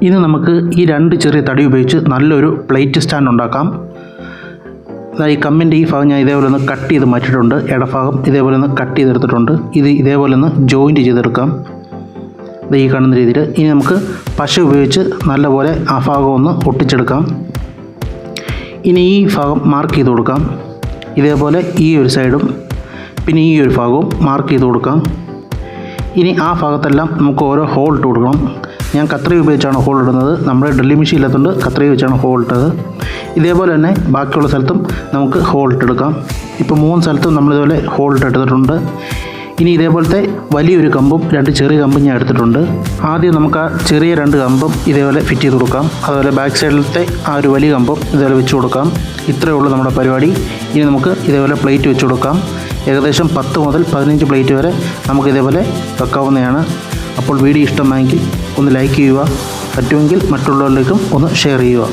ഇനി നമുക്ക് ഈ 2 ചെറിയ തടി ഉപയോഗിച്ച് നല്ലൊരു പ്ലേറ്റ് സ്റ്റാൻഡ് ഉണ്ടാക്കാം. ഈ കമ്പിൻ്റെ ഈ ഭാഗം ഞാൻ ഇതേപോലെ ഒന്ന് കട്ട് ചെയ്ത് മാറ്റിയിട്ടുണ്ട്. ഇടഭാഗം ഇതേപോലെ ഒന്ന് കട്ട് ചെയ്തെടുത്തിട്ടുണ്ട്. ഇത് ഇതേപോലെ ഒന്ന് ജോയിൻറ്റ് ചെയ്തെടുക്കാം, ഈ കാണുന്ന രീതിയിൽ. ഇനി നമുക്ക് പശ ഉപയോഗിച്ച് നല്ലപോലെ ആ ഭാഗം ഒന്ന് ഒട്ടിച്ചെടുക്കാം. ഇനി ഈ ഭാഗം മാർക്ക് ചെയ്ത് കൊടുക്കാം. ഇതേപോലെ ഈ ഒരു സൈഡും പിന്നെ ഈ ഒരു ഭാഗവും മാർക്ക് ചെയ്ത് കൊടുക്കാം. ഇനി ആ ഭാഗത്തെല്ലാം നമുക്ക് ഓരോ ഹോൾ ഇട്ട് കൊടുക്കണം. ഞാൻ കത്രിക ഉപയോഗിച്ചാണ് ഹോൾ ഇടുന്നത്. നമ്മുടെ ഡ്രില്ലിംഗ് മെഷീൻ ഇല്ലാത്തതുകൊണ്ട് കത്രിക വെച്ചാണ് ഹോൾ ഇട്ടത്. ഇതേപോലെ തന്നെ ബാക്കിയുള്ള സ്ഥലത്തും നമുക്ക് ഹോൾ ഇട്ടെടുക്കാം. ഇപ്പോൾ 3 സ്ഥലത്തും നമ്മളിതുപോലെ ഹോൾ ഇട്ടെടുത്തിട്ടുണ്ട്. ഇനി ഇതേപോലത്തെ വലിയൊരു കമ്പും 2 ചെറിയ കമ്പും ഞാൻ എടുത്തിട്ടുണ്ട്. ആദ്യം നമുക്ക് ആ ചെറിയ 2 കമ്പും ഇതേപോലെ ഫിറ്റ് ചെയ്ത് കൊടുക്കാം. അതുപോലെ ബാക്ക് സൈഡിലത്തെ ആ ഒരു വലിയ കമ്പും ഇതേപോലെ വെച്ച് കൊടുക്കാം. ഇത്രയേ ഉള്ളൂ നമ്മുടെ പരിപാടി. ഇനി നമുക്ക് ഇതേപോലെ പ്ലേറ്റ് വെച്ച് കൊടുക്കാം. ഏകദേശം 10 മുതൽ 15 പ്ലേറ്റ് വരെ നമുക്ക് ഇതേപോലെ വെക്കാവുന്നതാണ്. അപ്പോൾ വീഡിയോ ഇഷ്ടമായെങ്കിൽ ഒന്ന് ലൈക്ക് ചെയ്യുക, പറ്റുമെങ്കിൽ മറ്റുള്ളവരിലേക്കും ഒന്ന് ഷെയർ ചെയ്യുക.